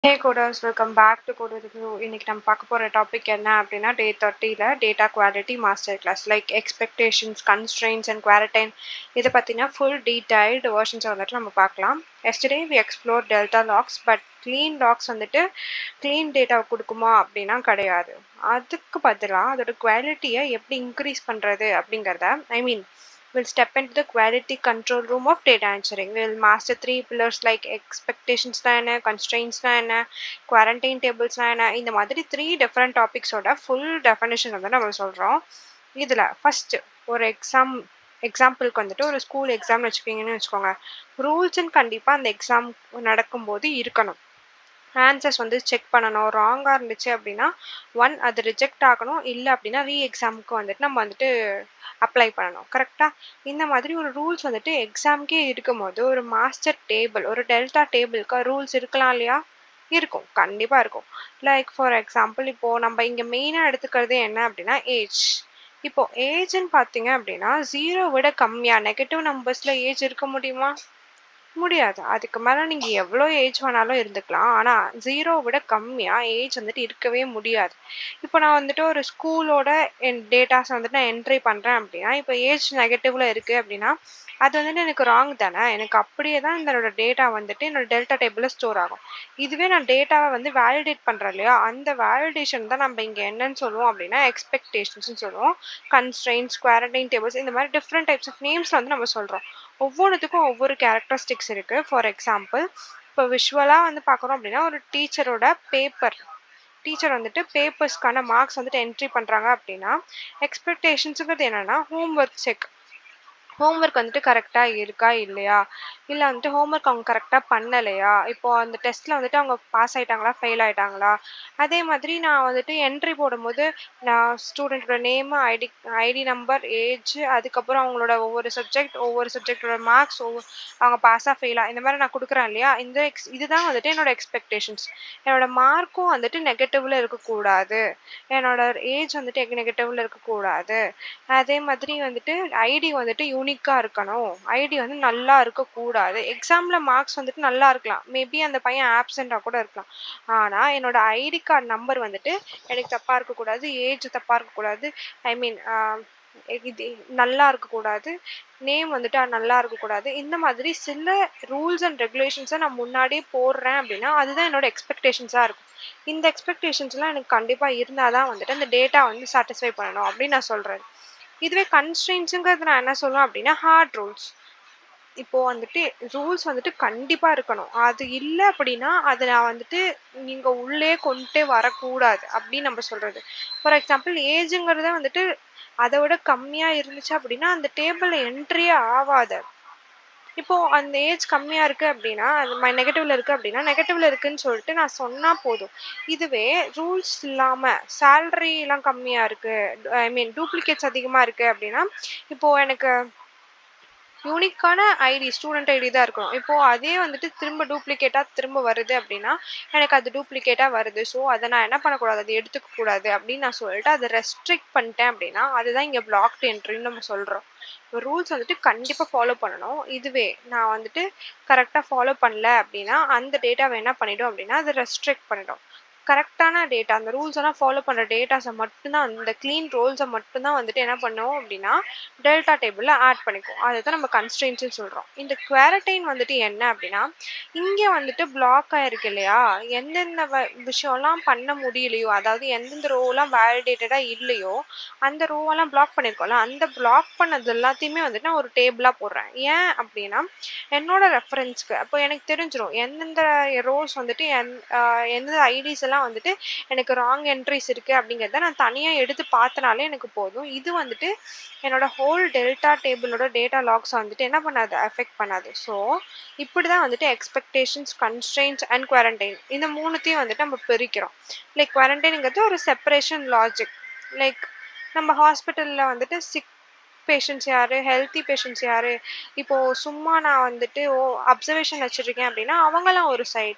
Hey coders, welcome back to Coder Review. இன்னைக்கு நம்ம பார்க்க போற டாபிக் என்ன அப்படின்னா டே 30ல data quality master class like expectations constraints and quarantine இதை பற்றினா ஃபுல் டீடைல்டு வெர்ஷன்ஸை வந்துட்டு நம்ம பார்க்கலாம். Yesterday we explore delta logs but clean logs வந்துட்டு க்ளீன் டேட்டாவை கொடுக்குமா அப்படின்னா கிடையாது. அதுக்கு பதிலாக அதோட குவாலிட்டியை எப்படி இன்க்ரீஸ் பண்ணுறது அப்படிங்கிறத we'll step into the quality control room of data engineering. We'll master three pillars like expectations constraints quarantine tables இந்த மாதிரி three different topics ஓட full definition வந்து நம்ம சொல்றோம். இதுல first ஒரு எக்ஸாம்பிளுக்கு வந்துட்டு ஒரு ஸ்கூல் எக்ஸாம் வச்சுக்கீங்கன்னு வச்சுக்கோங்க. ரூல்ஸ்ன்னு கண்டிப்பா அந்த எக்ஸாம் நடக்கும்போது இருக்கணும். ஆன்சர்ஸ் வந்து செக் பண்ணணும். ராங்காக இருந்துச்சு அப்படின்னா அது ரிஜெக்ட் ஆகணும். இல்லை அப்படின்னா எக்ஸாமுக்கு வந்துட்டு நம்ம வந்துட்டு அப்ளை பண்ணணும். கரெக்டாக இந்த மாதிரி ஒரு ரூல்ஸ் வந்துட்டு எக்ஸாமுக்கே இருக்கும்போது ஒரு மாஸ்டர் டேபிள் ஒரு டெல்டா டேபிளுக்கு ரூல்ஸ் இருக்கலாம் இல்லையா? இருக்கும், கண்டிப்பாக இருக்கும். லைக் ஃபார் எக்ஸாம்பிள் இப்போது நம்ம இங்கே மெயினாக எடுத்துக்கிறது என்ன அப்படின்னா ஏஜ். இப்போ ஏஜ்ன்னு பார்த்தீங்க அப்படின்னா 0 விட கம்மியாக நெகட்டிவ் நம்பர்ஸில் ஏஜ் இருக்க முடியுமா? முடியாது. அதுக்கு மேல நீங்க எவ்வளோ ஏஜ் வேணாலும் இருந்துக்கலாம். ஆனா 0 விட கம்மியா ஏஜ் வந்துட்டு இருக்கவே முடியாது. இப்போ நான் வந்துட்டு ஒரு ஸ்கூலோட டேட்டாஸ் வந்துட்டு நான் என்ட்ரி பண்றேன் அப்படின்னா, இப்போ ஏஜ் நெகட்டிவ்ல இருக்கு அப்படின்னா, அது வந்துட்டு எனக்கு ராங் தானே. எனக்கு அப்படியே தான் என்னோட டேட்டா வந்துட்டு என்னோட டெல்டா டேபிள்ல ஸ்டோர் ஆகும். இதுவே நான் டேட்டாவை வந்து வேலிடேட் பண்றேன் இல்லையா, அந்த வேலிடேஷன் தான் நம்ம இங்க என்னன்னு சொல்லுவோம் அப்படின்னா எக்ஸ்பெக்டேஷன்ஸ்னு சொல்லுவோம். கன்ஸ்ட்ரெயின்ட்ஸ், குவாரண்டைன் டேபிள்ஸ் இந்த மாதிரி டிஃப்ரெண்ட் டைப்ஸ் ஆஃப் நேம்ஸ்ல வந்து நம்ம சொல்றோம். ஒவ்வொன்றுத்துக்கும் ஒவ்வொரு கேரக்டரிஸ்டிக்ஸ் இருக்கு. ஃபார் எக்ஸாம்பிள் இப்போ விஷுவலாக வந்து பார்க்குறோம் அப்படின்னா ஒரு டீச்சர் வந்துட்டு பேப்பர்ஸ்க்கான மார்க்ஸ் வந்துட்டு என்ட்ரி பண்ணுறாங்க அப்படின்னா எக்ஸ்பெக்டேஷன்ஸுங்கிறது என்னன்னா ஹோம்ஒர்க் வந்துட்டு கரெக்டாக இருக்கா இல்லையா, இல்லை வந்துட்டு ஹோம்ஒர்க் அவங்க கரெக்டாக பண்ணலையா, இப்போ அந்த டெஸ்ட்டில் வந்துட்டு அவங்க பாஸ் ஆகிட்டாங்களா ஃபெயில் ஆகிட்டாங்களா. அதே மாதிரி நான் வந்துட்டு என்ட்ரி போடும்போது நான் ஸ்டூடெண்ட்டோட நேமு ஐடி நம்பர் ஏஜ் அதுக்கப்புறம் அவங்களோட ஒவ்வொரு சப்ஜெக்டோட மார்க்ஸ் அவங்க பாஸாக ஃபெயிலாக இந்த மாதிரி நான் கொடுக்குறேன் இல்லையா. இதுதான் வந்துட்டு என்னோட எக்ஸ்பெக்டேஷன்ஸ். என்னோட மார்க்கும் வந்துட்டு நெகட்டிவ்ல இருக்கக்கூடாது, என்னோட ஏஜ் வந்துட்டு நெகட்டிவ்ல இருக்கக்கூடாது. அதே மாதிரி வந்துட்டு ஐடி வந்துட்டு யூனிக்கா இருக்கணும். ஐடி வந்து நல்லா இருக்கக்கூடாது. எக்ஸாம்ல மார்க்ஸ் வந்துட்டு நல்லா இருக்கலாம். மேபி அந்த பையன் ஆப்சென்ட்டா கூட இருக்கலாம். ஆனா என்னோட ஐடி கார்டு நம்பர் வந்துட்டு எனக்கு தப்பா இருக்கக்கூடாது. ஏஜ் தப்பா இருக்கக்கூடாது. ஐ மீன் இது நல்லா இருக்கக்கூடாது. நேம் வந்துட்டு நல்லா இருக்கக்கூடாது. இந்த மாதிரி சில ரூல்ஸ் அண்ட் ரெகுலேஷன்ஸை நான் முன்னாடியே போடுறேன் அப்படின்னா அதுதான் என்னோட எக்ஸ்பெக்டேஷன்ஸா இருக்கும். இந்த எக்ஸ்பெக்டேஷன்ஸ்லாம் எனக்கு கண்டிப்பா இருந்தாதான் வந்துட்டு அந்த டேட்டா வந்து சாட்டிஸ்ஃபை பண்ணணும் அப்படின்னு நான் சொல்றேன். இதுவே கன்ஸ்ட்ரெயின்ட்ஸுங்கிறது நான் என்ன சொல்லுவேன் அப்படின்னா ஹார்ட் ரூல்ஸ். இப்போ வந்துட்டு ரூல்ஸ் வந்துட்டு கண்டிப்பா இருக்கணும். அது இல்லை அப்படின்னா அதை நான் வந்துட்டு நீங்க உள்ளே கொண்டுட்டே வரக்கூடாது அப்படின்னு நம்ம சொல்றது. ஃபார் எக்ஸாம்பிள் ஏஜுங்கிறத வந்துட்டு அதை விட கம்மியா இருந்துச்சு அப்படின்னா அந்த டேபிள்ல என்ட்ரியே ஆகாது. இப்போ அந்த ஏஜ் கம்மியா இருக்கு அப்படின்னா அது நெகட்டிவ்ல இருக்கு அப்படின்னா நெகட்டிவ்ல இருக்குன்னு சொல்லிட்டு நான் சொன்னா போதும். இதுவே ரூல்ஸ் இல்லாம சேலரி எல்லாம் கம்மியா இருக்கு, டூப்ளிகேட்ஸ் அதிகமா இருக்கு அப்படின்னா இப்போ எனக்கு யூனிக்கான ஸ்டூடெண்ட் ஐடி தான் இருக்கணும். இப்போ அதே வந்துட்டு திரும்ப டூப்ளிகேட்டா திரும்ப வருது அப்படின்னா எனக்கு அது டூப்ளிகேட்டா வருது. ஸோ அதை நான் என்ன பண்ணக்கூடாது, அதை எடுத்துக்க கூடாது அப்படின்னு நான் சொல்லிட்டு அதை ரெஸ்ட்ரிக்ட் பண்ணிட்டேன் அப்படின்னா அதுதான் இங்கே பிளாக்ட் என்ட்ரின்னு நம்ம சொல்றோம். இப்போ ரூல்ஸ் வந்துட்டு கண்டிப்பா ஃபாலோ பண்ணணும். இதுவே நான் வந்துட்டு கரெக்டா ஃபாலோ பண்ணல அப்படின்னா அந்த டேட்டாவை என்ன பண்ணிடும் அப்படின்னா அதை ரெஸ்ட்ரிக்ட் பண்ணிடும். கரெக்டான டேட்டா அந்த ரூல்ஸ் எல்லாம் ஃபாலோ பண்ற டேட்டாஸை மட்டும்தான் அந்த க்ளீன் ரோல்ஸை மட்டும்தான் வந்துட்டு என்ன பண்ணுவோம் அப்படின்னா டெல்டா டேபிள்ல ஆட் பண்ணிக்குவோம். அதுதான் நம்ம கன்ஸ்ட்ரெயின்ட்ஸ்னு சொல்றோம். இந்த குவாரண்டைன் வந்துட்டு என்ன அப்படின்னா இங்க வந்துட்டு பிளாக் ஆயிருக்கு இல்லையா, எந்தெந்த விஷயம்லாம் பண்ண முடியலையோ, அதாவது எந்தெந்த ரோலாம் வேலிடேட்டடா இல்லையோ அந்த ரோவெல்லாம் பிளாக் பண்ணிருக்கோம்ல, அந்த பிளாக் பண்ணது எல்லாத்தையுமே வந்துட்டு நான் ஒரு டேபிளா போடுறேன். ஏன் அப்படின்னா என்னோட ரெஃபரன்ஸ்க்கு அப்போ எனக்கு தெரிஞ்சிடும் எந்தெந்த ரோஸ் வந்துட்டு எந்தெந்த ஐடிஸ் எல்லாம் வந்துட்டு எனக்கு ராங் என்ட்ரிஸ் இருக்கு அப்படிங்கிறத நான் தனியா எடுத்து பார்த்தனாலே எனக்கு போதும். இது வந்துட்டு என்னோட ஹோல் டெல்டா டேபிளோட டேட்டா லாக்ஸ் வந்துட்டு என்ன பண்ணாது, அஃபெக்ட் பண்ணாது. ஸோ இப்படிதான் வந்துட்டு எக்ஸ்பெக்டேஷன்ஸ், கன்ஸ்ட்ரெயின்ட்ஸ் அண்ட் குவாரண்டைன் இந்த மூணுத்தையும் வந்துட்டு நம்ம பிரிக்கிறோம். லைக் குவாரண்டைனுங்கிறது ஒரு செப்பரேஷன் லாஜிக். லைக் நம்ம ஹாஸ்பிட்டல்ல வந்துட்டு பேஷண்ட்ஸ் யாரு, ஹெல்த்தி பேஷண்ட்ஸ் யாரு, இப்போ சும்மா நான் வந்துட்டு அப்சர்வேஷன் வச்சிருக்கேன் அப்படின்னா அவங்களாம் ஒரு சைடு,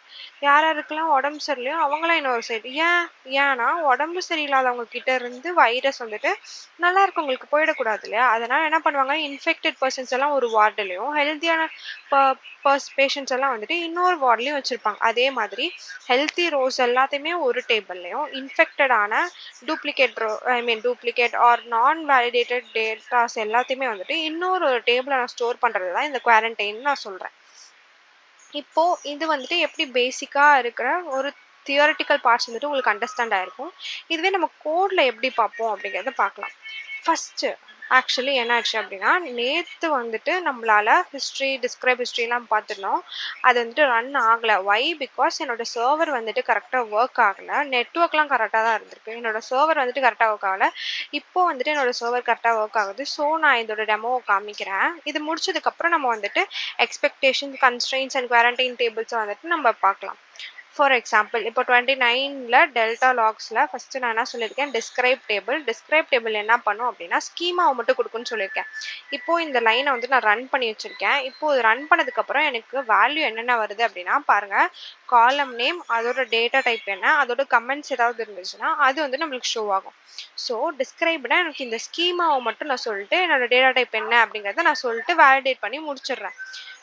யார் யாருக்கெல்லாம் உடம்பு சரியில்லையோ அவங்களாம் இன்னொரு சைடு. ஏன்னா உடம்பு சரியில்லாதவங்க கிட்ட இருந்து வைரஸ் வந்துட்டு நல்லா இருக்கவங்களுக்கு போயிடக்கூடாது இல்லையா? அதனால என்ன பண்ணுவாங்க, இன்ஃபெக்டட் பர்சன்ஸ் எல்லாம் ஒரு வார்டுலையும், ஹெல்த்தியான பேஷண்ட்ஸ் எல்லாம் வந்துட்டு இன்னொரு வார்ட்லையும் வச்சிருப்பாங்க. அதே மாதிரி ஹெல்த்தி ரோஸ் எல்லாத்தையுமே ஒரு டேபிள்லையும், இன்ஃபெக்டடான டூப்ளிகேட் ஆர் நான் வேலிடேட்டட் டேட்டாஸ் எல்லாத்தையுமே வந்துட்டு இன்னொரு டேபிள நான் ஸ்டோர் பண்றது தான் இந்த குவாரண்டைன் நான் சொல்றேன். இப்போ இது வந்துட்டு எப்படி பேசிக்கா இருக்கிற ஒரு தியரிட்டிக்கல் பார்ட்ஸ் வந்துட்டு உங்களுக்கு அண்டர்ஸ்டாண்ட் ஆயிருக்கும். இதுவே நம்ம கோட்ல எப்படி பார்ப்போம் அப்படிங்கிறத பார்க்கலாம். ஃபர்ஸ்ட் ஆக்சுவலி என்னாச்சு அப்படின்னா, நேத்து வந்துட்டு நம்மளால டிஸ்கிரைப் ஹிஸ்ட்ரிலாம் பார்த்துருந்தோம். அது வந்துட்டு ரன் ஆகல. ஒய்? பிகாஸ் என்னோட சர்வர் வந்துட்டு கரெக்டாக ஒர்க் ஆகல. நெட்ஒர்க்லாம் கரெக்டாக தான் இருந்திருக்கு. என்னோட சர்வர் வந்துட்டு கரெக்டாக ஒர்க் ஆகல. இப்போ வந்துட்டு என்னோட சர்வர் கரெக்டாக ஒர்க் ஆகுது. ஸோ நான் இதோட டெமோவை காமிக்கிறேன். இது முடிச்சதுக்கப்புறம் நம்ம வந்துட்டு எக்ஸ்பெக்டேஷன், கன்ஸ்ட்ரெயின்ஸ் அண்ட் குவாரண்டைன் டேபிள்ஸை வந்துட்டு நம்ம பார்க்கலாம். ஃபார் எக்ஸாம்பிள் இப்போ 29ல டெல்டா லாக்ஸில் ஃபஸ்ட்டு நான் என்ன சொல்லியிருக்கேன், டிஸ்கிரைப் டேபிள் என்ன பண்ணும் அப்படின்னா ஸ்கீமாவை மட்டும் கொடுக்குன்னு சொல்லியிருக்கேன். இப்போது இந்த லைனை வந்து நான் ரன் பண்ணி வச்சுருக்கேன். இப்போது இது ரன் பண்ணதுக்கப்புறம் எனக்கு வேல்யூ என்னென்ன வருது அப்படின்னா பாருங்கள், காலம் நேம், அதோட டேட்டா டைப் என்ன, அதோட கமெண்ட்ஸ் ஏதாவது இருந்துச்சுன்னா அது வந்து நம்மளுக்கு ஷோ ஆகும். ஸோ டிஸ்கிரைப்னா எனக்கு இந்த ஸ்கீமாவை மட்டும் நான் சொல்லிட்டு என்னோட டேட்டா டைப் என்ன அப்படிங்கிறத நான் சொல்லிட்டு வேலிடேட் பண்ணி முடிச்சிடுறேன்.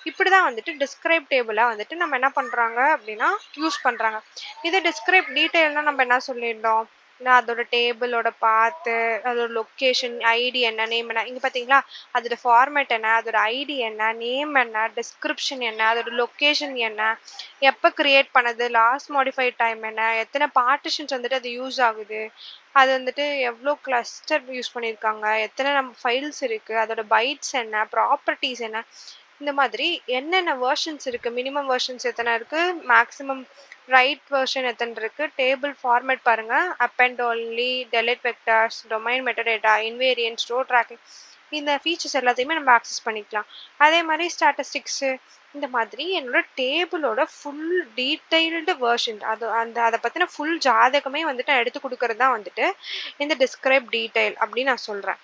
இப்படி தான் வந்துட்டு டிஸ்கிரைப் டேபிளை வந்துட்டு நம்ம என்ன பண்ணுறாங்க அப்படின்னா யூஸ் பண்ணுறாங்க. இதே டிஸ்கிரைப் டீட்டெயில்னா நம்ம என்ன சொல்லியிருந்தோம், நான் அதோட டேபிளோட பாத்து, அதோட லொக்கேஷன், ஐடி என்ன, நேம் என்ன, இங்கே பார்த்தீங்களா அதோட ஃபார்மேட் என்ன, அதோட ஐடி என்ன, நேம் என்ன, டிஸ்கிரிப்ஷன் என்ன, அதோட லொக்கேஷன் என்ன, எப்போ கிரியேட் பண்ணது, லாஸ்ட் மாடிஃபைட் டைம் என்ன, எத்தனை பார்ட்டிஷன்ஸ் வந்துட்டு அது யூஸ் ஆகுது, அது வந்துட்டு எவ்வளோ கிளஸ்டர் யூஸ் பண்ணியிருக்காங்க, எத்தனை நம்ம ஃபைல்ஸ் இருக்குது, அதோட பைட்ஸ் என்ன, ப்ராப்பர்ட்டிஸ் என்ன, இந்த மாதிரி என்னென்ன வெர்ஷன்ஸ் இருக்குது, மினிமம் வெர்ஷன்ஸ் எத்தனை இருக்குது, மேக்ஸிமம் ரைட் வெர்ஷன் எத்தனை இருக்குது, டேபிள் ஃபார்மேட் பாருங்கள், append only, delete vectors, domain metadata, invariant, store tracking, இந்த ஃபீச்சர்ஸ் எல்லாத்தையுமே நம்ம ஆக்சஸ் பண்ணிக்கலாம். அதே மாதிரி ஸ்டாட்டிஸ்டிக்ஸு, இந்த மாதிரி என்னோட டேபிளோட ஃபுல் டீட்டெயில்டு வெர்ஷன், அதை பற்றின ஃபுல் ஜாதகமே வந்துட்டு நான் எடுத்து கொடுக்கறது தான் வந்துட்டு இந்த டிஸ்கிரைப் டீட்டெயில் அப்படின்னு நான் சொல்கிறேன்.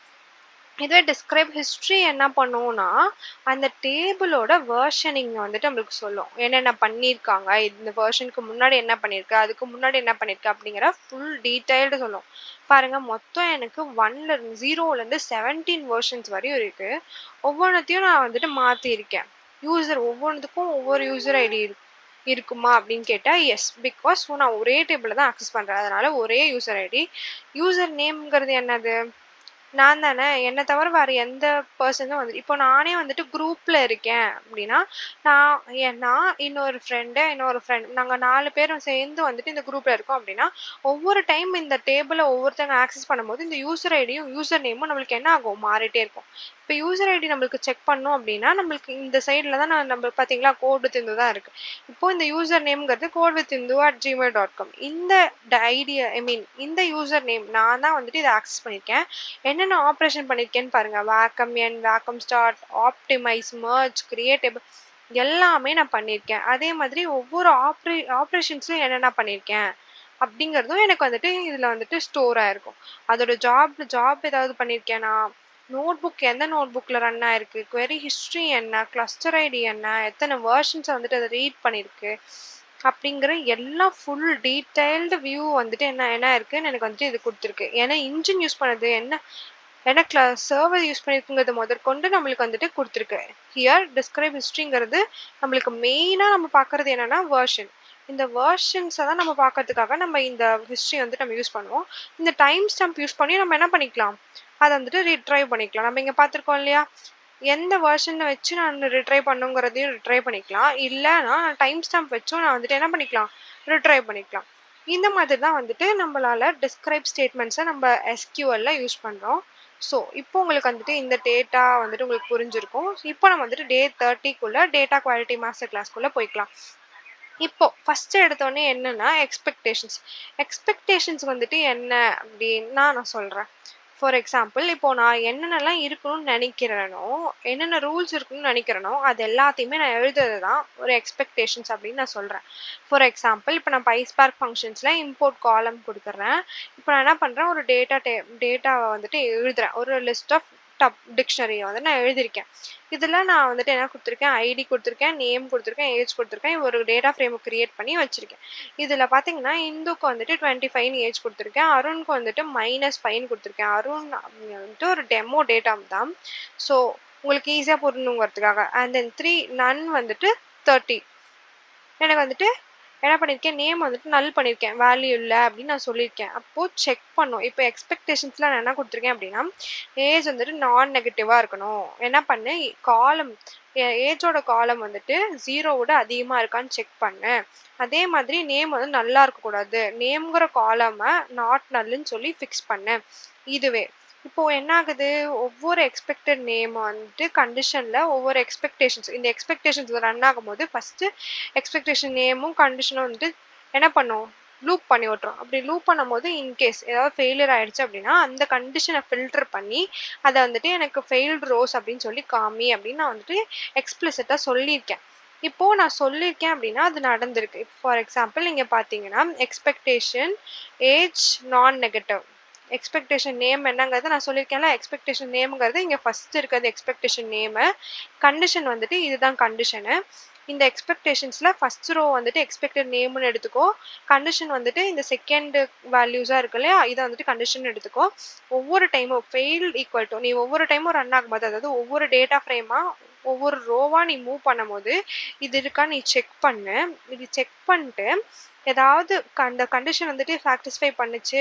இதுவே டிஸ்கிரைப் ஹிஸ்ட்ரி என்ன பண்ணுவோம்னா, அந்த டேபிளோட வெர்ஷனிங் வந்துட்டு நம்மளுக்கு சொல்லும். என்னென்ன பண்ணியிருக்காங்க, இந்த வெர்ஷனுக்கு முன்னாடி என்ன பண்ணியிருக்கு, அதுக்கு முன்னாடி என்ன பண்ணியிருக்கு அப்படிங்கிற ஃபுல் டீட்டெயில்டு சொல்லும். பாருங்க, மொத்தம் எனக்கு 0லேருந்து 17 வெர்ஷன்ஸ் வரையும் இருக்கு. ஒவ்வொன்றத்தையும் நான் வந்துட்டு மாற்றிருக்கேன். ஒவ்வொன்றுத்துக்கும் ஒவ்வொரு யூசர் ஐடி இருக்குமா அப்படின்னு கேட்டால் எஸ், பிகாஸ் நான் ஒரே டேபிளில் தான் ஆக்சஸ் பண்ணுறேன். அதனால ஒரே யூசர் ஐடி. யூசர் நேம்ங்கிறது என்னது, நான் தானே, என்னை தவிர வேறு எந்த பர்சனும் வந்து, இப்போ நானே வந்துட்டு குரூப்பில் இருக்கேன் அப்படின்னா, நான் இன்னொரு ஃப்ரெண்ட், நாங்கள் 4 பேரும் சேர்ந்து வந்துட்டு இந்த குரூப்பில் இருக்கோம் அப்படின்னா, ஒவ்வொரு டைம் இந்த டேபிளை ஒவ்வொருத்தங்க ஆக்சஸ் பண்ணும்போது இந்த யூசர் ஐடியும் யூசர் நேமும் நம்மளுக்கு என்ன ஆகும், மாறிட்டே இருக்கும். இப்போ யூசர் ஐடி நம்மளுக்கு செக் பண்ணோம் அப்படின்னா, நம்மளுக்கு இந்த சைடில் தான் நம்ம பார்த்தீங்களா கோட் வித் இந்து தான் இருக்குது. இப்போ இந்த யூசர் நேம்ங்கிறது codewithindu@gmail.com. இந்த ஐடியா இந்த யூசர் நேம் நான் தான் வந்துட்டு இதை ஆக்சஸ் பண்ணியிருக்கேன். என்னென்ன ஆப்ரேஷன் பண்ணியிருக்கேன்னு பாருங்க, வேக்கம் என், வேக்கம் ஸ்டார்ட், ஆப்டிமைஸ், மர்ஜ், கிரியேட்டபிள் எல்லாமே நான் பண்ணியிருக்கேன். அதே மாதிரி ஒவ்வொரு ஆப்ரேஷன்ஸும் என்னென்ன பண்ணியிருக்கேன் அப்படிங்கிறதும் எனக்கு வந்துட்டு இதில் வந்துட்டு ஸ்டோர் ஆயிருக்கும். அதோட ஜாப் ஏதாவது பண்ணியிருக்கேனா, நோட்புக் எந்த நோட்புக்கில் ரன் ஆயிருக்கு, query ஹிஸ்ட்ரி என்ன, கிளஸ்டர் ஐடி என்ன, எத்தனை வேர்ஷன்ஸை வந்துட்டு அதை ரீட் பண்ணியிருக்கு அப்படிங்கிற எல்லா ஃபுல் டீட்டெயில்டு வியூ வந்துட்டு என்ன இருக்குன்னு எனக்கு வந்துட்டு இது கொடுத்துருக்கு. ஏன்னா இன்ஜின் யூஸ் பண்ணது என்ன சர்வர் யூஸ் பண்ணியிருக்குங்கிறது முதற்கொண்டு நம்மளுக்கு வந்துட்டு கொடுத்துருக்கு. ஹியர் டிஸ்கிரைப் ஹிஸ்ட்ரிங்கிறது நம்மளுக்கு மெயினாக நம்ம பார்க்குறது என்னென்னா வேர்ஷன். இந்த வேர்ஷன்ஸை தான் நம்ம பார்க்கறதுக்காக நம்ம இந்த ஹிஸ்ட்ரி வந்துட்டு நம்ம யூஸ் பண்ணுவோம். இந்த டைம் ஸ்டாம்ப் யூஸ் பண்ணி நம்ம என்ன பண்ணிக்கலாம், அதை வந்துட்டு ரிட்ரைவ் பண்ணிக்கலாம். நம்ம இங்கே பார்த்துருக்கோம் இல்லையா, எந்த வெர்ஷனை வச்சு நான் ரிட்ரைவ் பண்ணுங்கிறதையும் ரிட்ரைவ் பண்ணிக்கலாம். இல்லைன்னா நான் டைம் ஸ்டாம்ப் வச்சும் நான் வந்துட்டு என்ன பண்ணிக்கலாம், ரிட்ரைவ் பண்ணிக்கலாம். இந்த மாதிரி தான் வந்துட்டு நம்மளால டிஸ்கிரைப் ஸ்டேட்மெண்ட்ஸை நம்ம எஸ்கியூஎல்ல யூஸ் பண்ணுறோம். ஸோ இப்போ உங்களுக்கு வந்துட்டு இந்த டேட்டா வந்துட்டு உங்களுக்கு புரிஞ்சிருக்கும். இப்போ நம்ம வந்துட்டு டே 30க்குள்ள டேட்டா குவாலிட்டி மாஸ்டர் கிளாஸ்க்குள்ளே போய்க்கலாம். இப்போ ஃபர்ஸ்ட் எடுத்தோடனே என்னன்னா எக்ஸ்பெக்டேஷன்ஸ் வந்துட்டு என்ன அப்படின்னா நான் சொல்கிறேன். ஃபார் எக்ஸாம்பிள், இப்போ நான் என்னென்னலாம் இருக்கணும்னு நினைக்கிறேனோ, என்னென்ன ரூல்ஸ் இருக்கணும்னு நினைக்கிறேனோ அது எல்லாத்தையுமே நான் எழுதுறது தான் ஒரு எக்ஸ்பெக்டேஷன்ஸ் அப்படின்னு நான் சொல்கிறேன். ஃபார் எக்ஸாம்பிள், இப்போ நான் பைஸ்பார்க் ஃபங்க்ஷன்ஸில் இம்போர்ட் காலம் கொடுத்துட்றேன். இப்போ நான் என்ன பண்ணுறேன், ஒரு டேட்டாவை வந்துட்டு எழுதுறேன், ஒரு லிஸ்ட் ஆஃப் டிக்ஷனரியை வந்து நான் எழுதியிருக்கேன். இதில் நான் வந்துட்டு என்ன கொடுத்துருக்கேன், ஐடி கொடுத்துருக்கேன், நேம் கொடுத்துருக்கேன், ஏஜ் கொடுத்துருக்கேன், ஒரு டேட்டா ஃப்ரேமை கிரியேட் பண்ணி வச்சுருக்கேன். இதில் பார்த்தீங்கன்னா இந்துக்கு வந்துட்டு 25 ஏஜ் கொடுத்துருக்கேன், அருணுக்கு வந்துட்டு -5 கொடுத்துருக்கேன். அருண் வந்துட்டு ஒரு டெமோ டேட்டா தான். ஸோ உங்களுக்கு ஈஸியாக புரியணுங்கிறதுக்காக. அண்ட் தென் 3 நன் வந்துட்டு 30. எனக்கு வந்துட்டு என்ன பண்ணியிருக்கேன், நேம் வந்துட்டு நல் பண்ணியிருக்கேன், வேல்யூ இல்லை அப்படின்னு நான் சொல்லியிருக்கேன். அப்போது செக் பண்ணும். இப்போ எக்ஸ்பெக்டேஷன்ஸில் நான் என்ன கொடுத்துருக்கேன் அப்படின்னா, ஏஜ் வந்துட்டு நான் நெகட்டிவாக இருக்கணும். என்ன பண்ணு, காலம் ஏஜோட காலம் வந்துட்டு 0 அதிகமாக இருக்கான்னு செக் பண்ணு. அதே மாதிரி நேம் வந்து நல்லா இருக்கக்கூடாது, நேம்ங்கிற காலமை நாட் நல்லுன்னு சொல்லி ஃபிக்ஸ் பண்ணு. இதுவே இப்போ என்ன ஆகுது, ஒவ்வொரு எக்ஸ்பெக்டட் நேம் வந்துட்டு கண்டிஷன்ல ஒவ்வொரு எக்ஸ்பெக்டேஷன்ஸ், இந்த எக்ஸ்பெக்டேஷன்ஸ் ரன் ஆகும்போது ஃபர்ஸ்ட் எக்ஸ்பெக்டேஷன் நேமும் கண்டிஷனும் வந்துட்டு என்ன பண்ணும், லூப் பண்ணி விட்டுரும். அப்படி லூப் பண்ணும்போது இன்கேஸ் ஏதாவது ஃபெயிலியர் ஆயிடுச்சு அப்படின்னா அந்த கண்டிஷனை ஃபில்டர் பண்ணி அதை வந்துட்டு எனக்கு ஃபெயில்டு ரோஸ் அப்படின்னு சொல்லி காமி அப்படின்னு நான் வந்துட்டு எக்ஸ்பிளிசிட்டா சொல்லியிருக்கேன். இப்போ நான் சொல்லியிருக்கேன் அப்படின்னா அது நடந்திருக்கு. ஃபார் எக்ஸாம்பிள் நீங்க பாத்தீங்கன்னா எக்ஸ்பெக்டேஷன் ஏஜ் நான் நெகட்டிவ், எக்ஸ்பெக்டேஷன் நேம் என்னங்கிறது நான் சொல்லியிருக்கேன்ல, எக்ஸ்பெக்டேஷன் நேம்ங்கிறது இங்கே ஃபர்ஸ்ட் இருக்கிறது எக்ஸ்பெக்டேஷன் நேமு, கண்டிஷன் வந்துட்டு இதுதான் கண்டிஷனு. இந்த எக்ஸ்பெக்டேஷன்ஸில் ஃபர்ஸ்ட் ரோ வந்துட்டு எக்ஸ்பெக்டட் நேம்னு எடுத்துக்கோ, கண்டிஷன் வந்துட்டு இந்த செகண்ட் வேல்யூஸாக இருக்கு இல்லையா, இதை வந்துட்டு கண்டிஷன் எடுத்துக்கோ. ஒவ்வொரு டைமும் ஃபெயில்ட் ஈக்குவல் டு, நீ ஒவ்வொரு டைமும் ரன் ஆகும்போது, அதாவது ஒவ்வொரு டேட்டா ஃப்ரேமாக ஒவ்வொரு ரோவாக நீ மூவ் பண்ணும்போது இது இருக்கா நீ செக் பண்ணு. இது செக் பண்ணிட்டு ஏதாவது அந்த கண்டிஷன் வந்துட்டு சாட்டிஸ்ஃபை பண்ணுச்சு,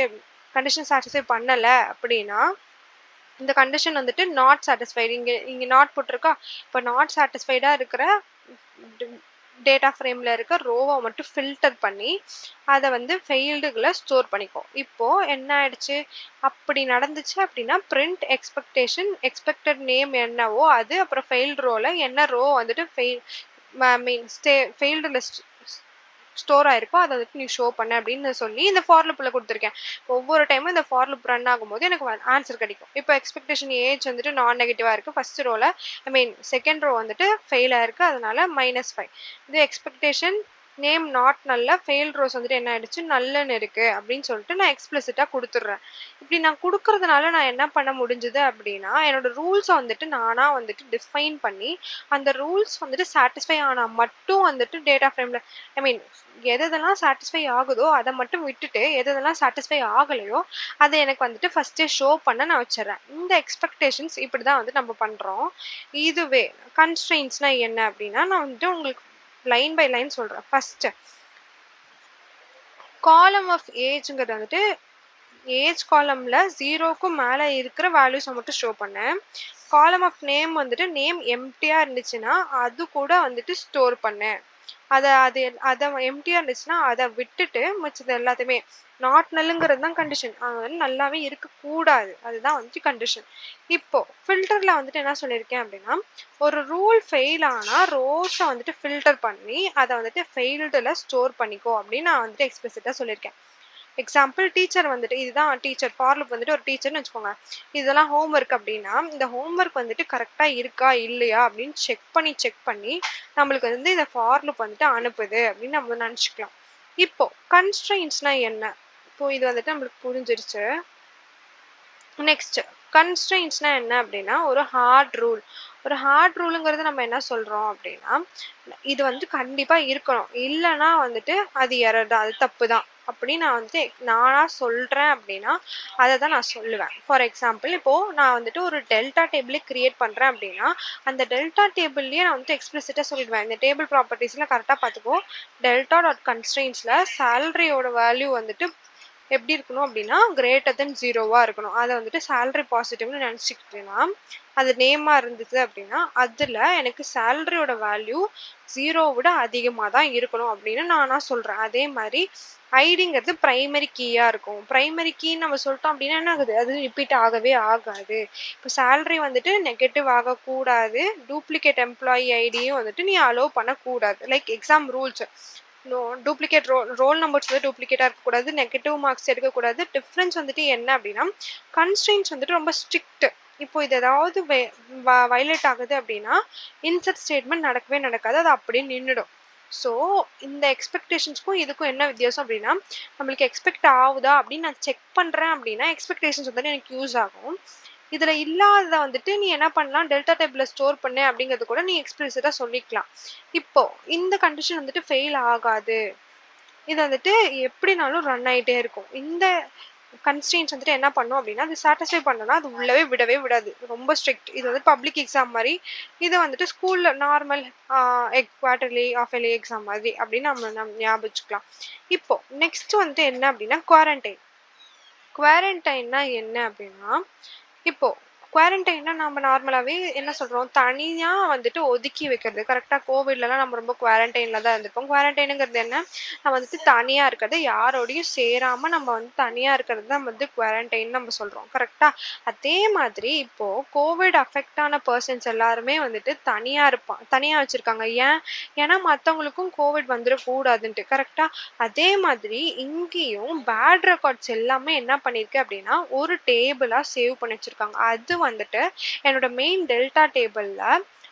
கண்டிஷன் சாட்டிஸ்ஃபை பண்ணலை அப்படின்னா இந்த கண்டிஷன் வந்துட்டு நாட் சாட்டிஸ்ஃபைடு, இங்கே நாட் போட்டிருக்கா, இப்போ நாட் சாட்டிஸ்ஃபைடாக இருக்கிற டேட்டா ஃப்ரேமில் இருக்க ரோவை மட்டும் ஃபில்டர் பண்ணி அதை வந்து ஃபெயில்டுகளை ஸ்டோர் பண்ணிக்கோ. இப்போது என்ன ஆயிடுச்சு, அப்படி நடந்துச்சு அப்படின்னா பிரிண்ட் எக்ஸ்பெக்டேஷன், எக்ஸ்பெக்டட் நேம் என்னவோ அது, அப்புறம் ஃபெயில்டு ரோவில் என்ன ரோ வந்துட்டு ஃபெயில்டு லிஸ்ட் ஸ்டோர் ஆயிருக்கோ அதை வந்துட்டு நீ ஷோ பண்ண அப்படின்னு சொல்லி இந்த ஃபார் லூப்ல கொடுத்துருக்கேன். ஒவ்வொரு டைமும் இந்த ஃபார் லூப் ரன் ஆகும்போது எனக்கு ஆன்சர் கிடைக்கும். இப்போ எக்ஸ்பெக்டேஷன் ஏஜ் வந்துட்டு நான் நெகட்டிவா இருக்கு, ஃபர்ஸ்ட் ரோல செகண்ட் ரோ வந்துட்டு ஃபெயில் ஆயிருக்கு, அதனால -5. இது எக்ஸ்பெக்டேஷன் நேம் நாட் நல்ல, ஃபெயில் ரோஸ் வந்துட்டு என்ன ஆயிடுச்சு நல்லன்னு இருக்கு அப்படின்னு சொல்லிட்டு நான் எக்ஸ்பிளிசிட்டா கொடுத்துட்றேன். இப்படி நான் கொடுக்கறதுனால நான் என்ன பண்ண முடிஞ்சது அப்படின்னா, என்னோட ரூல்ஸை வந்துட்டு நானா வந்துட்டு டிஃபைன் பண்ணி அந்த ரூல்ஸ் வந்துட்டு சாட்டிஸ்ஃபை ஆனா மட்டும் வந்துட்டு டேட்டா ஃப்ரேம்ல எதெல்லாம் சாட்டிஸ்ஃபை ஆகுதோ அதை மட்டும் விட்டுட்டு எதெல்லாம் சாட்டிஸ்ஃபை ஆகலையோ அதை எனக்கு வந்துட்டு ஃபர்ஸ்டே ஷோ பண்ண நான் வச்சிடறேன். இந்த எக்ஸ்பெக்டேஷன்ஸ் இப்படி தான் வந்து நம்ம பண்றோம். இதுவே கன்ஸ்ட்ரெயின்ஸ்னா என்ன அப்படின்னா, நான் வந்துட்டு உங்களுக்கு லைன் பை லைன் சொல்றேன். ஃபர்ஸ்ட் காலம் ஆஃப் ஏஜ்ங்கிறது வந்துட்டு ஏஜ் காலம்ல 0க்கு மேலே இருக்கிற வேல்யூஸை மட்டும் ஷோ பண்ணேன். காலம் ஆஃப் நேம் வந்துட்டு நேம் எம்டியா இருந்துச்சுன்னா அது கூட வந்துட்டு ஸ்டோர் பண்ணேன். அதை எம்டியா இருந்துச்சுன்னா அதை விட்டுட்டு மிச்சது எல்லாத்தையுமே நாட் நல்லுங்கிறது தான் கண்டிஷன், அது வந்து நல்லாவே இருக்கக்கூடாது, அதுதான் வந்துட்டு கண்டிஷன். இப்போ ஃபில்டர்ல வந்துட்டு என்ன சொல்லியிருக்கேன் அப்படின்னா, ஒரு ரூல் ஃபெயில் ஆனா ரோஸை வந்துட்டு ஃபில்டர் பண்ணி அதை வந்துட்டு ஃபெயில்டுல ஸ்டோர் பண்ணிக்கோ அப்படின்னு நான் வந்துட்டு எக்ஸ்பிளிசிட்டா சொல்லியிருக்கேன். எக்ஸாம்பிள் டீச்சர் வந்துட்டு இதுதான் டீச்சர், ஃபார் லூப் வந்துட்டு ஒரு டீச்சர்னு வச்சுக்கோங்க, இதெல்லாம் ஹோம் ஒர்க் அப்படின்னா இந்த ஹோம் ஒர்க் வந்துட்டு கரெக்டா இருக்கா இல்லையா அப்படின்னு செக் பண்ணி நம்மளுக்கு வந்து இந்த ஃபார் லூப் வந்துட்டு அனுப்புது அப்படின்னு நம்ம நினச்சிக்கலாம். இப்போ கன்ஸ்ட்ரெயின்ஸ்னா என்ன, இப்போ இது வந்துட்டு நம்மளுக்கு புரிஞ்சிருச்சு. நெக்ஸ்ட் கன்ஸ்ட்ரெயின்ஸ்னா என்ன அப்படின்னா, ஒரு ஹார்ட் ரூலுங்கிறது நம்ம என்ன சொல்றோம் அப்படின்னா, இது வந்து கண்டிப்பா இருக்கணும், இல்லைன்னா வந்துட்டு அது எரர் தான், அது தப்பு தான் அப்படின்னு நான் வந்து நானா சொல்றேன் அப்படின்னா அதை தான் நான் சொல்லுவேன். ஃபார் எக்ஸாம்பிள் இப்போ நான் வந்துட்டு ஒரு டெல்டா டேபிளே கிரியேட் பண்றேன் அப்படின்னா அந்த டெல்டா டேபிள்லயே நான் வந்து எக்ஸ்பிளிசிட்டா சொல்லிடுவேன். இந்த டேபிள் ப்ராப்பர்ட்டிஸ்ல கரெக்டா பார்த்துக்கோ, டெல்டா டாட் கன்ஸ்ட்ரெயின்ஸ்ல சேலரியோட வேல்யூ வந்துட்டு எப்படி இருக்கணும் அப்படின்னா கிரேட்டர் தென் 0வா இருக்கணும். அதை வந்துட்டு சேலரி பாசிட்டிவ்னு நினச்சிக்கிட்டேன்னா அது நேமா இருந்தது அப்படின்னா அதில் எனக்கு சேலரியோட வேல்யூ 0 விட அதிகமாக தான் இருக்கணும் அப்படின்னு நானா சொல்கிறேன். அதே மாதிரி ஐடிங்கிறது ப்ரைமரி கீயாக இருக்கும். ப்ரைமரி கீன்னு நம்ம சொல்லிட்டோம் அப்படின்னா என்ன ஆகுது, அது ரிப்பீட் ஆகவே ஆகாது. இப்போ சேலரி வந்துட்டு நெகட்டிவ் ஆகக்கூடாது, டூப்ளிகேட் எம்ப்ளாயி ஐடியும் வந்துட்டு நீ அலோவ் பண்ணக்கூடாது. Like exam rules, duplicate roll numbers வந்து டூப்ளிகேட்டாக இருக்கக்கூடாது, நெகட்டிவ் மார்க்ஸ் எடுக்கக்கூடாது. டிஃப்ரென்ஸ் வந்துட்டு என்ன அப்படின்னா கன்ஸ்ட்ரெயின்ஸ் வந்துட்டு ரொம்ப ஸ்ட்ரிக்ட். இப்போ இது ஏதாவது வயலேட் ஆகுது அப்படின்னா இன்சர்ட் ஸ்டேட்மெண்ட் நடக்கவே நடக்காது, அது அப்படியே நின்றுடும். ஸோ இந்த எக்ஸ்பெக்டேஷன்ஸ்க்கும் இதுக்கும் என்ன வித்தியாசம் அப்படின்னா, நம்மளுக்கு எக்ஸ்பெக்ட் ஆகுதா அப்படின்னு நான் செக் பண்ணுறேன் அப்படின்னா எக்ஸ்பெக்டேஷன்ஸ் வந்துட்டு எனக்கு யூஸ் ஆகும். இதுல இல்லாதத வந்துட்டு நீ என்ன பண்ணலாம், டெல்டா டேபிள்ல ஸ்டோர் பண்ணு அப்படிங்கிறது கூட நீ எக்ஸ்பிளிசிட்டா சொல்லிக்கலாம். இப்போ இந்த கண்டிஷன் வந்துட்டு ஃபெயில் ஆகாது. இது வந்துட்டு எப்படினாலும் ரன் ஆயிட்டே இருக்கும். இந்த கன்ஸ்ட்ரெயின்ட்ஸ் வந்துட்டு என்ன பண்ணும் அப்படின்னா, அது சாட்டிஸ்ஃபை பண்ணலனா அது உள்ளவே விடவே விடாது. ரொம்ப ஸ்ட்ரிக்ட். இது வந்து பப்ளிக் எக்ஸாம் மாரி. இது வந்துட்டு ஸ்கூல்ல normal quarterly, half yearly exam மாதிரி அப்படின்னு நம்ம ஞாபகம் வச்சுக்கலாம். இப்போ நெக்ஸ்ட் வந்துட்டு என்ன அப்படின்னா குவாரண்டைன். குவாரண்டைன்னா என்ன அப்படின்னா, இப்போ குவாரண்டைன்னா நம்ம நார்மலாவே என்ன சொல்றோம், தனியா வந்துட்டு ஒதுக்கி வைக்கிறது. கரெக்ட்டா கோவிட்லலாம் நம்ம ரொம்ப குவாரண்டைன்ல தான் இருந்திருப்போம். குவாரண்டைனுங்கிறது என்ன? நம்ம வந்துட்டு தனியா இருக்கிறது, யாரோடையும் சேராம நம்ம வந்து தனியா இருக்கிறது தான் வந்து குவாரண்டைன்னு நம்ம சொல்றோம். கரெக்ட்டா? அதே மாதிரி இப்போ கோவிட் அஃபெக்ட் ஆன பெர்சன்ஸ் எல்லாருமே வந்துட்டு தனியா வச்சிருக்காங்க. ஏன்? ஏன்னா மத்தவங்களுக்கும் கோவிட் வந்துரக்கூடாதுன்ட்டு. கரெக்ட்டா? அதே மாதிரி இங்கேயும் பேட் ரெக்கார்ட்ஸ் எல்லாமே என்ன பண்ணிருக்கு அப்படின்னா, ஒரு டேபிளா சேவ் பண்ணி வச்சிருக்காங்க. அது வந்துட்டு என்னோட மெயின் டெல்டா டேபிள்ல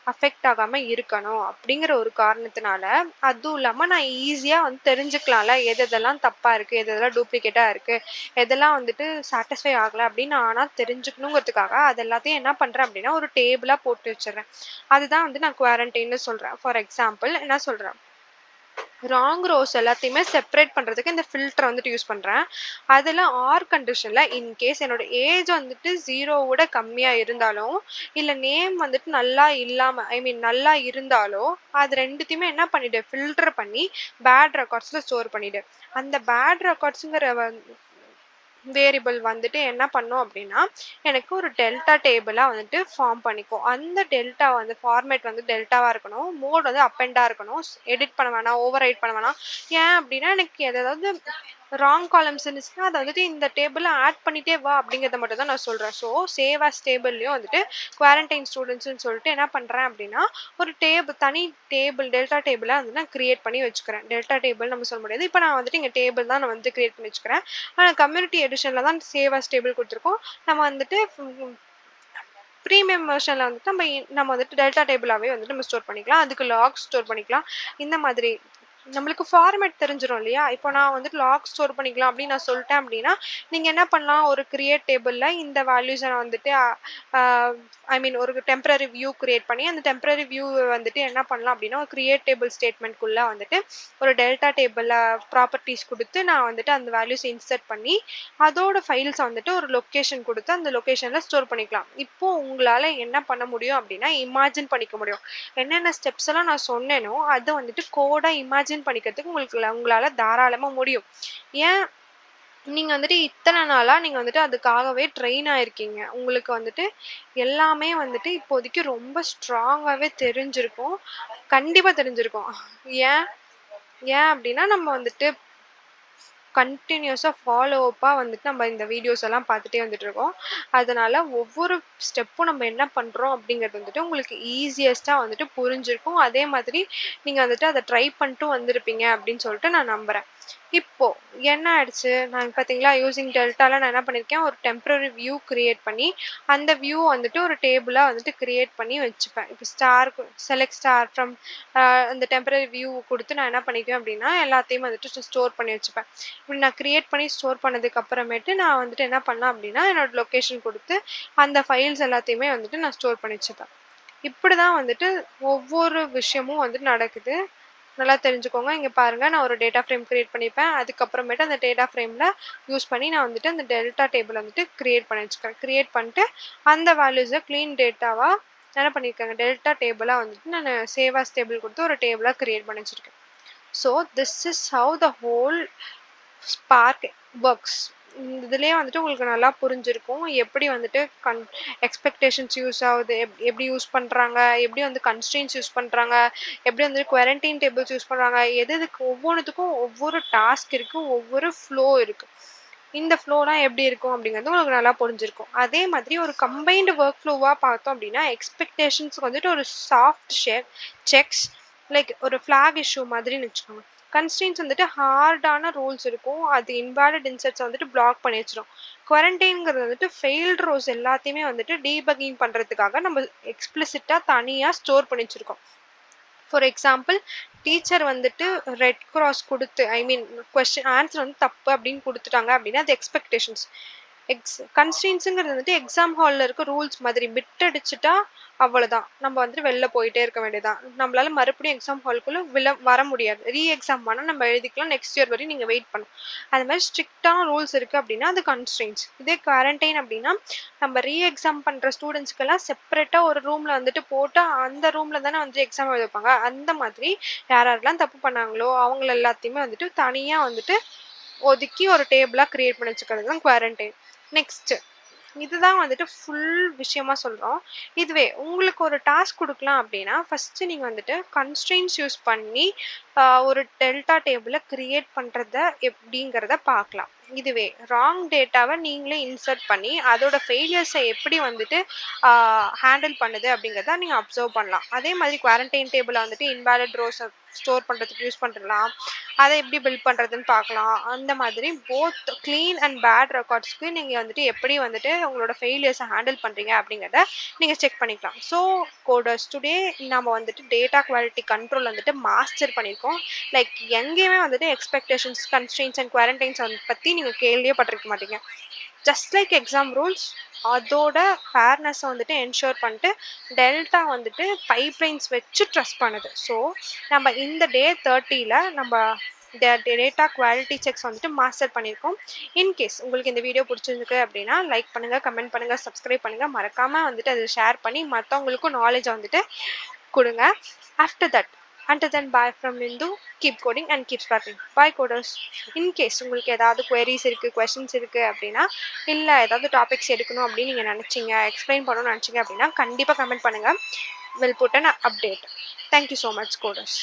அஃபெக்ட் ஆகாம இருக்கணும் அப்படிங்கிற ஒரு காரணத்தினால, அதுவும் இல்லாம நான் ஈஸியா வந்து தெரிஞ்சுக்கலாம்ல, எதெல்லாம் தப்பா இருக்கு, எதெல்லாம் டூப்ளிகேட்டா இருக்கு, எதெல்லாம் வந்துட்டு சாட்டிஸ்ஃபை ஆகல அப்படின்னு நானா தெரிஞ்சுக்கணுங்கிறதுக்காக, அது எல்லாத்தையும் என்ன பண்றேன் அப்படின்னா, ஒரு டேபிளா போட்டு வச்சுடுறேன். அதுதான் வந்து நான் குவாரண்டைன்னு சொல்றேன். ஃபார் எக்ஸாம்பிள் என்ன சொல்றேன், ராங் ரோஸ் எல்லாத்தையுமே செப்பரேட் பண்றதுக்கு இந்த ஃபில்டர் வந்துட்டு யூஸ் பண்றேன். அதுல ஆர் கண்டிஷன்ல இன்கேஸ் என்னோட ஏஜ் வந்துட்டு 0 விட கம்மியா இருந்தாலும், இல்ல நேம் வந்துட்டு நல்லா இல்லாம நல்லா இருந்தாலோ, அது 2த்தையுமே என்ன பண்ணிடு, ஃபில்டர் பண்ணி பேட் ரெக்கார்ட்ஸ்ல ஸ்டோர் பண்ணிடு. அந்த பேட் ரெக்கார்ட்ஸ்ங்கிற வேரியபிள் வந்துட்டு என்ன பண்ணும் அப்படின்னா, எனக்கு ஒரு டெல்டா டேபிளா வந்துட்டு ஃபார்ம் பண்ணிக்கும். அந்த டெல்டா வந்து ஃபார்மேட் வந்து டெல்டாவா இருக்கணும். மோட் வந்து அப் அண்டா இருக்கணும். எடிட் பண்ண வேணாம், ஓவர் ரைட் பண்ண வேணாம். ஏன் அப்படின்னா, எனக்கு எதாவது ராங் காலம்ஸ் இருந்துச்சுன்னா, அத வந்துட்டு இந்த டேபிள்ல ஆட் பண்ணிட்டே வா அப்படிங்கிறத மட்டும் தான் நான் சொல்றேன். ஸோ சேவ் ஆஸ் டேபிள்லயும் வந்துட்டு குவாரண்டைன் ஸ்டூடண்ட்ஸ்ன்னு சொல்லிட்டு என்ன பண்றேன் அப்படின்னா, ஒரு தனி டேபிள் டெல்டா டேபிளா வந்து நான் கிரியேட் பண்ணி வச்சுக்கிறேன். டெல்டா டேபிள் நம்ம சொல்ல முடியாது. இப்ப நான் வந்துட்டு இங்க டேபிள் தான் நான் வந்து கிரியேட் பண்ணி வச்சுக்கிறேன். ஆனா கம்யூனிட்டி எடிஷன்ல தான் சேவ் ஆஸ் டேபிள் குடுத்துருக்கோம். நம்ம வந்துட்டு பிரீமியம் வெர்ஷன்ல வந்துட்டு நம்ம வந்துட்டு டெல்டா டேபிளாவே வந்துட்டு நம்ம ஸ்டோர் பண்ணிக்கலாம். அதுக்கு லாக் ஸ்டோர் பண்ணிக்கலாம். இந்த மாதிரி நம்மளுக்கு ஃபார்மேட் தெரிஞ்சிரும் இல்லையா? இப்போ நான் வந்துட்டு லாக் ஸ்டோர் பண்ணிக்கலாம் அப்படின்னு நான் சொல்லிட்டேன் அப்படின்னா, நீங்க என்ன பண்ணலாம், ஒரு கிரியேட் டேபிள்ல இந்த வேல்யூஸ நான் வந்துட்டு அ ஒரு டெம்பரரி வியூ கிரியேட் பண்ணி, அந்த டெம்பரரி வியூ வந்துட்டு என்ன பண்ணலாம் அப்படின்னா, ஒரு கிரியேட் டேபிள் ஸ்டேட்மென்ட்குள்ள வந்துட்டு ஒரு டெல்டா டேபிள்ல ப்ராப்பர்ட்டீஸ் குடுத்து, நான் வந்துட்டு அந்த வேல்யூஸ இன்சர்ட் பண்ணி, அதோட ஃபைல்ஸ வந்துட்டு ஒரு லொகேஷன் குடுத்து, அந்த லொகேஷன்ல ஸ்டோர் பண்ணிக்கலாம். இப்போ உங்களால என்ன பண்ண முடியும் அப்படின்னா, இமேஜின் பண்ணிக்க முடியும். என்னென்ன ஸ்டெப்ஸ் எல்லாம் நான் சொன்னேனோ, அத வந்துட்டு கோடா இமேஜின் பண்ணிக்கிறதுக்கு உங்களால தாராளமா முடியும். ஏன் நீங்க வந்துட்டு இத்தன நாளா நீங்க வந்துட்டு அதுக்காகவே ட்ரெயின் ஆயிருக்கீங்க. உங்களுக்கு வந்துட்டு எல்லாமே வந்துட்டு இப்போதைக்கு ரொம்ப ஸ்ட்ராங்காவே தெரிஞ்சிருக்கும். கண்டிப்பா தெரிஞ்சிருக்கும். ஏன் ஏன் அப்டின்னா, நம்ம வந்துட்டு கன்டினியூஸா ஃபாலோ அப்பா வந்துட்டு நம்ம இந்த வீடியோஸ் எல்லாம் பார்த்துட்டே வந்துட்டுருக்கோம். அதனால ஒவ்வொரு ஸ்டெப்பும் நம்ம என்ன பண்றோம் அப்படிங்கிறது வந்துட்டு உங்களுக்கு ஈஸியஸ்ட்டா வந்துட்டு புரிஞ்சிருக்கும். அதே மாதிரி நீங்க வந்துட்டு அத ட்ரை பண்ணிட்டும் வந்திருப்பீங்க அப்படின்னு சொல்லிட்டு நான் நம்புறேன். இப்போ என்ன ஆயிடுச்சு, நான் பார்த்தீங்களா யூசிங் டெல்டால நான் என்ன பண்ணியிருக்கேன், ஒரு டெம்பரரி வியூ கிரியேட் பண்ணி, அந்த வியூ வந்துட்டு ஒரு டேபிளா வந்துட்டு கிரியேட் பண்ணி வச்சுப்பேன். இப்போ செலக்ட் ஸ்டார் ஃப்ரம் அந்த டெம்பரரி வியூ குடுத்து நான் என்ன பண்ணிக்குவேன் அப்படின்னா, எல்லாத்தையும் வந்துட்டு ஸ்டோர் பண்ணி வச்சுப்பேன். இப்படி நான் கிரியேட் பண்ணி ஸ்டோர் பண்ணதுக்கு அப்புறமேட்டு நான் வந்துட்டு என்ன பண்ணேன் அப்படின்னா, என்னோட லொகேஷன் குடுத்து, அந்த ஃபைல்ஸ் எல்லாத்தையுமே வந்துட்டு நான் ஸ்டோர் பண்ணி வச்சுப்பேன். இப்படிதான் வந்துட்டு ஒவ்வொரு விஷயமும் வந்துட்டு நடக்குது. நல்லா தெரிஞ்சுக்கோங்க. இங்க பாருங்க, நான் ஒரு டேட்டா ஃப்ரேம் கிரியேட் பண்ணிப்பேன். அதுக்கப்புறமேட்டு அந்த டேட்டா ஃப்ரேம்ல யூஸ் பண்ணி நான் வந்துட்டு அந்த டெல்டா டேபிள் வந்துட்டு கிரியேட் பண்ணி வச்சுக்கிறேன். கிரியேட் பண்ணிட்டு அந்த வேல்யூஸ கிளீன் டேட்டாவா என்ன பண்ணியிருக்கேங்க, டெல்டா டேபிளா வந்துட்டு நான் சேவ் ஆஸ் டேபிள் குடுத்து ஒரு டேபிளா கிரியேட் பண்ணி வச்சிருக்கேன். So this is how the whole spark works. இதுலயே வந்துட்டு உங்களுக்கு நல்லா புரிஞ்சிருக்கும். எப்படி வந்துட்டு எக்ஸ்பெக்டேஷன்ஸ் யூஸ் ஆகுது, எப்படி யூஸ் பண்றாங்க, எப்படி வந்து கன்ஸ்ட்ரெயின்ட்ஸ் யூஸ் பண்றாங்க, எப்படி வந்து குவாரண்டைன் டேபிள்ஸ் யூஸ் பண்றாங்க, எதுக்கு ஒவ்வொன்னுத்துக்கும் ஒவ்வொரு டாஸ்க் இருக்கு, ஒவ்வொரு ஃப்ளோ இருக்கு. இந்த ஃப்ளோலாம் எப்படி இருக்கும் அப்படிங்கிறது உங்களுக்கு நல்லா புரிஞ்சிருக்கும். அதே மாதிரி ஒரு கம்பைன்டு ஒர்க் ஃப்ளோவா பார்த்தோம் அப்படின்னா, எக்ஸ்பெக்டேஷன்ஸ்க்கு வந்துட்டு ஒரு சாஃப்ட் செக்ஸ் லைக் ஒரு ஃபிளாக் இஷ்யூ மாதிரின்னு வச்சுக்கோங்க. கன்ஸ்ட்ரெயின்ட்ஸ் வந்துட்டு ஹார்டான ரூல்ஸ் இருக்கும். அது இன்வாலிட் இன்சர்ட்ஸ் வந்துட்டு பிளாக் பண்ணி வச்சிரும். குவாரண்டைன்ங்கிறது வந்துட்டு ஃபெயில்ட் ரோஸ் எல்லாத்தையுமே வந்துட்டு டீபக்கிங் பண்றதுக்காக நம்ம எக்ஸ்பிளிசிட்டா தனியா ஸ்டோர் பண்ணி வச்சிருக்கோம். ஃபார் எக்ஸாம்பிள், டீச்சர் வந்துட்டு ரெட் கிராஸ் குடுத்து கொஸ்டின் ஆன்சர் வந்து தப்பு அப்படின்னு குடுத்துட்டாங்க அப்படின்னா, அது எக்ஸ்பெக்டேஷன்ஸ். கன்ஸ்ட்ரெயின்ட்ஸ்ங்கிறது வந்துட்டு எக்ஸாம் ஹால்ல இருக்க ரூல்ஸ் மாதிரி பிட் அடிச்சுட்டா அவ்வளவுதான். நம்ம வந்துட்டு வெளில போயிட்டே இருக்க வேண்டியதுதான். நம்மளால மறுபடியும் எக்ஸாம் ஹாலுக்குள்ள வர முடியாது. எக்ஸாம் வேணா நம்ம எழுதிக்கலாம். நெக்ஸ்ட் இயர் வரையும் நீங்க வெயிட் பண்ணணும். அது மாதிரி ஸ்ட்ரிக்ட்டான ரூல்ஸ் இருக்கு அப்படின்னா அது கன்ஸ்ட்ரெயின்ட்ஸ். இதே குவாரண்டைன் அப்படின்னா நம்ம எக்ஸாம் பண்ற ஸ்டூடெண்ட்ஸ்க்கெல்லாம் செப்பரேட்டா ஒரு ரூம்ல வந்துட்டு போட்டு அந்த ரூம்ல தானே வந்து எக்ஸாம் எழுத வைப்பாங்க. அந்த மாதிரி யாரெல்லாம் தப்பு பண்ணாங்களோ அவங்கள எல்லாத்தையுமே வந்துட்டு தனியா வந்துட்டு ஒதுக்கி ஒரு டேபிளா கிரியேட் பண்ணி வச்சுக்கிறது தான் குவாரண்டைன். நெக்ஸ்ட் இதுதான் வந்துட்டு ஃபுல் விஷயமா சொல்றோம். இதுவே உங்களுக்கு ஒரு டாஸ்க் குடுக்கலாம் அப்படின்னா, ஃபர்ஸ்ட் நீங்க வந்துட்டு கன்ஸ்ட்ரெயின்ட்ஸ் யூஸ் பண்ணி ஒரு டெல்டா டேபிள கிரியேட் பண்றத எப்படிங்கிறத பார்க்கலாம். இதுவே ராங் டேட்டாவ நீங்களே இன்சர்ட் பண்ணி அதோட ஃபெயிலியர்ஸ எப்படி வந்துட்டு ஹேண்டில் பண்ணுது அப்படிங்கிறத நீங்க அப்சர்வ் பண்ணலாம். அதே மாதிரி குவாரண்டைன் டேபிள வந்துட்டு இன்வாலிட் ரோஸ ஸ்டோர் பண்றதுக்கு யூஸ் பண்ணலாம். அத எப்படி பில்ட் பண்றதுன்னு பார்க்கலாம். அந்த மாதிரி போத் கிளீன் அண்ட் பேட் ரெக்கார்ட்ஸ்க்கு நீங்க வந்துட்டு எப்படி வந்துட்டு உங்களோட ஃபெயிலியர்ஸ ஹேண்டில் பண்றீங்க அப்படிங்கிறத நீங்க செக் பண்ணிக்கலாம். ஸோ கோடர்ஸ் டுடே நம்ம வந்துட்டு டேட்டா குவாலிட்டி கண்ட்ரோல் வந்துட்டு மாஸ்டர் பண்ணியிருக்கோம். லைக் எங்கேயுமே வந்துட்டு எக்ஸ்பெக்டேஷன்ஸ், கன்ஸ்ட்ரெயின்ட்ஸ் அண்ட் குவாரண்டைன்ஸ் பத்தி நீங்க கேள்வியே பட்டிருக்க மாட்டீங்க. ஜஸ்ட் லைக் எக்ஸாம் ரூல்ஸ் அதோட ஃபேர்னஸை வந்துட்டு என்ஷூர் பண்ணிட்டு டெல்டா வந்துட்டு பைப்லைன்ஸ் வச்சு ட்ரஸ்ட் பண்ணுது. ஸோ நம்ம இந்த டே 30ல நம்ம டேட்டா குவாலிட்டி செக்ஸ் வந்துட்டு மாஸ்டர் பண்ணியிருக்கோம். இன்கேஸ் உங்களுக்கு இந்த வீடியோ பிடிச்சிருக்கு அப்படின்னா லைக் பண்ணுங்க, கமெண்ட் பண்ணுங்க, சப்ஸ்கிரைப் பண்ணுங்க. மறக்காம வந்துட்டு அதை ஷேர் பண்ணி மற்றவங்களுக்கும் நாலேஜ் வந்துட்டு கொடுங்க. After that until then bye from Nindu. Keep coding and keep sparking. Bye coders. In case உங்களுக்கு ஏதாவது queries இருக்கு, questions இருக்கு அப்படின்னா இல்ல ஏதாவது டாபிக்ஸ் எடுக்கணும் அப்படின்னு நீங்க நினைச்சீங்க, எக்ஸ்பிளைன் பண்ணணும்னு நினைச்சீங்க அப்படின்னா கண்டிப்பா கமெண்ட் பண்ணுங்க. We'll put an update. Thank you so much coders.